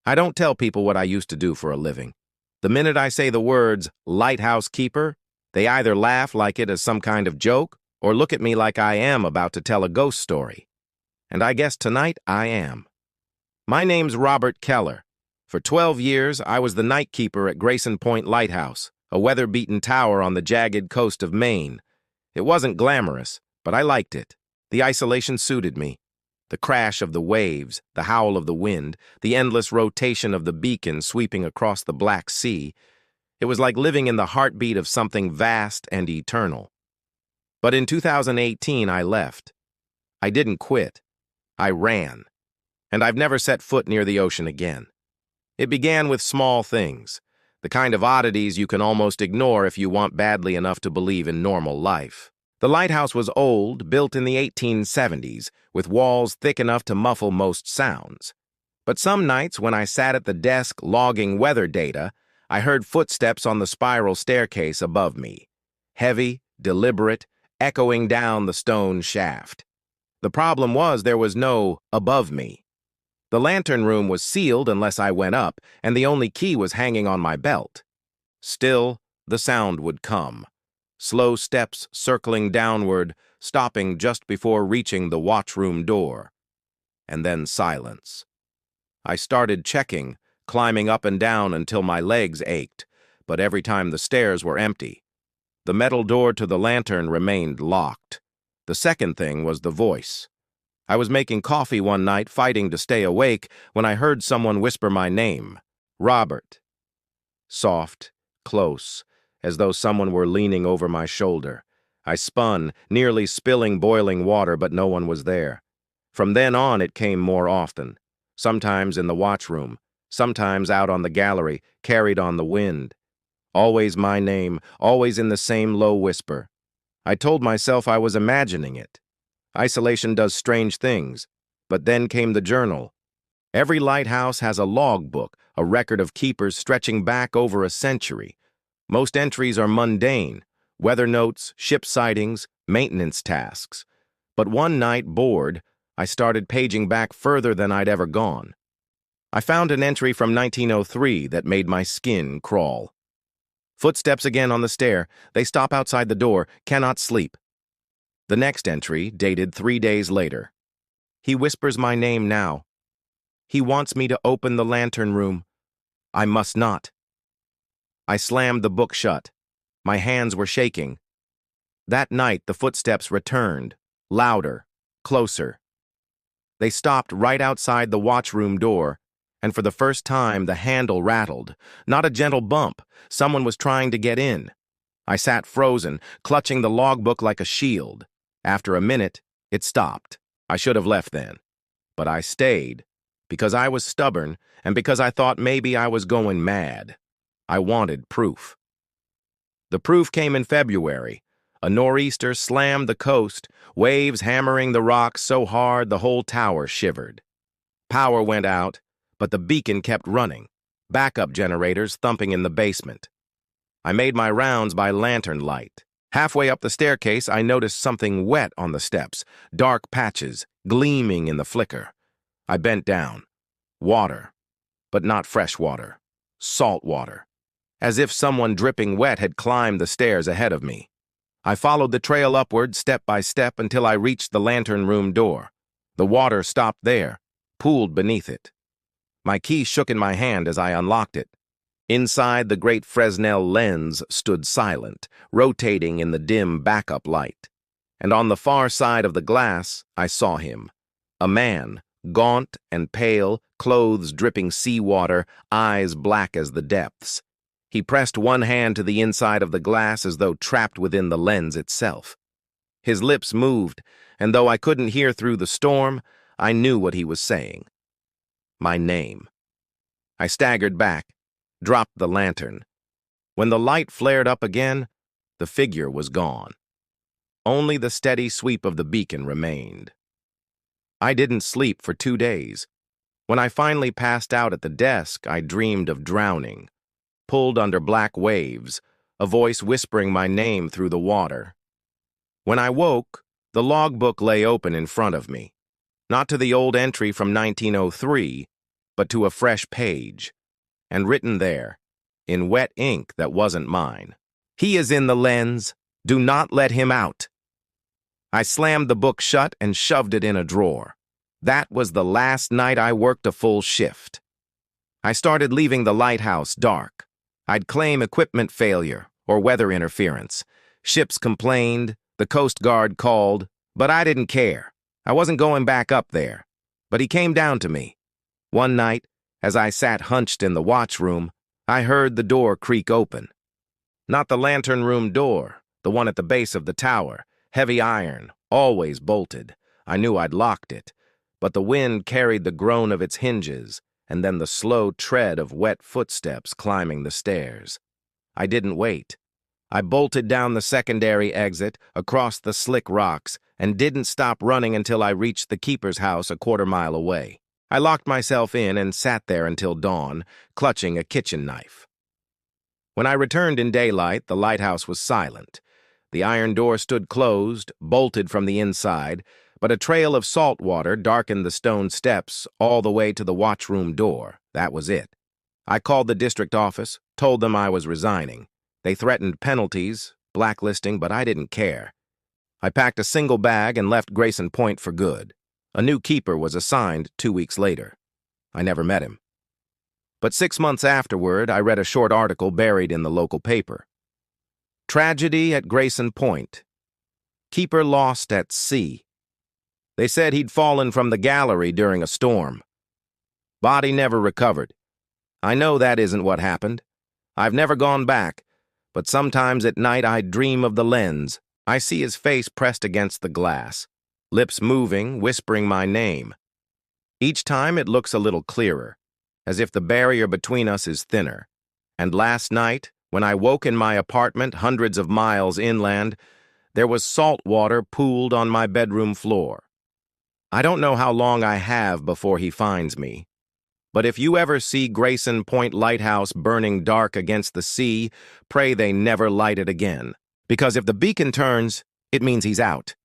I don't tell people what I used to do for a living. The minute I say the words lighthouse keeper, they either laugh like it is some kind of joke or look at me like I am about to tell a ghost story. And I guess tonight I am. My name's Robert Keller. For 12 years, I was the night keeper at Grayson Point Lighthouse, a weather-beaten tower on the jagged coast of Maine. It wasn't glamorous, but I liked it. The isolation suited me. The crash of the waves, the howl of the wind, the endless rotation of the beacon sweeping across the Black Sea. It was like living in the heartbeat of something vast and eternal. But in 2018, I left. I didn't quit. I ran. And I've never set foot near the ocean again. It began with small things, the kind of oddities you can almost ignore if you want badly enough to believe in normal life. The lighthouse was old, built in the 1870s, with walls thick enough to muffle most sounds. But some nights when I sat at the desk logging weather data, I heard footsteps on the spiral staircase above me. Heavy, deliberate, echoing down the stone shaft. The problem was there was no above me. The lantern room was sealed unless I went up, and the only key was hanging on my belt. Still, the sound would come. Slow steps circling downward, stopping just before reaching the watchroom door. And then silence. I started checking, climbing up and down until my legs ached, but every time the stairs were empty. The metal door to the lantern remained locked. The second thing was the voice. I was making coffee one night, fighting to stay awake, when I heard someone whisper my name, Robert. Soft, close, as though someone were leaning over my shoulder. I spun, nearly spilling boiling water, but no one was there. From then on, it came more often, sometimes in the watchroom, sometimes out on the gallery, carried on the wind. Always my name, always in the same low whisper. I told myself I was imagining it. Isolation does strange things, but then came the journal. Every lighthouse has a logbook, a record of keepers stretching back over a century. Most entries are mundane, weather notes, ship sightings, maintenance tasks. But one night, bored, I started paging back further than I'd ever gone. I found an entry from 1903 that made my skin crawl. Footsteps again on the stair. They stop outside the door. Cannot sleep. The next entry, dated 3 days later. He whispers my name now. He wants me to open the lantern room. I must not. I slammed the book shut. My hands were shaking. That night, the footsteps returned, louder, closer. They stopped right outside the watchroom door, and for the first time, the handle rattled. Not a gentle bump. Someone was trying to get in. I sat frozen, clutching the logbook like a shield. After a minute, it stopped. I should have left then. But I stayed, because I was stubborn, and because I thought maybe I was going mad. I wanted proof. The proof came in February. A nor'easter slammed the coast, waves hammering the rocks so hard the whole tower shivered. Power went out, but the beacon kept running, backup generators thumping in the basement. I made my rounds by lantern light. Halfway up the staircase, I noticed something wet on the steps, dark patches, gleaming in the flicker. I bent down. Water, but not fresh water. Salt water. As if someone dripping wet had climbed the stairs ahead of me. I followed the trail upward, step by step, until I reached the lantern room door. The water stopped there, pooled beneath it. My key shook in my hand as I unlocked it. Inside, the great Fresnel lens stood silent, rotating in the dim backup light. And on the far side of the glass, I saw him. A man, gaunt and pale, clothes dripping seawater, eyes black as the depths. He pressed one hand to the inside of the glass as though trapped within the lens itself. His lips moved, and though I couldn't hear through the storm, I knew what he was saying. My name. I staggered back, dropped the lantern. When the light flared up again, the figure was gone. Only the steady sweep of the beacon remained. I didn't sleep for 2 days. When I finally passed out at the desk, I dreamed of drowning, pulled under black waves, a voice whispering my name through the water. When I woke, the logbook lay open in front of me. Not to the old entry from 1903, but to a fresh page, and written there, in wet ink that wasn't mine. "He is in the lens. Do not let him out." I slammed the book shut and shoved it in a drawer. That was the last night I worked a full shift. I started leaving the lighthouse dark. I'd claim equipment failure or weather interference. Ships complained, the Coast Guard called, but I didn't care. I wasn't going back up there. But he came down to me. One night, as I sat hunched in the watch room, I heard the door creak open. Not the lantern room door, the one at the base of the tower, heavy iron, always bolted. I knew I'd locked it, but the wind carried the groan of its hinges and then the slow tread of wet footsteps climbing the stairs. I didn't wait. I bolted down the secondary exit, across the slick rocks, and didn't stop running until I reached the keeper's house a quarter-mile away. I locked myself in and sat there until dawn, clutching a kitchen knife. When I returned in daylight, the lighthouse was silent. The iron door stood closed, bolted from the inside, but a trail of salt water darkened the stone steps all the way to the watchroom door. That was it. I called the district office, told them I was resigning. They threatened penalties, blacklisting, but I didn't care. I packed a single bag and left Grayson Point for good. A new keeper was assigned 2 weeks later. I never met him. But 6 months afterward, I read a short article buried in the local paper. Tragedy at Grayson Point. Keeper lost at sea. They said he'd fallen from the gallery during a storm. Body never recovered. I know that isn't what happened. I've never gone back, but sometimes at night I dream of the lens. I see his face pressed against the glass, lips moving, whispering my name. Each time it looks a little clearer, as if the barrier between us is thinner. And last night, when I woke in my apartment hundreds of miles inland, there was salt water pooled on my bedroom floor. I don't know how long I have before he finds me. But if you ever see Grayson Point Lighthouse burning dark against the sea, pray they never light it again. Because if the beacon turns, it means he's out.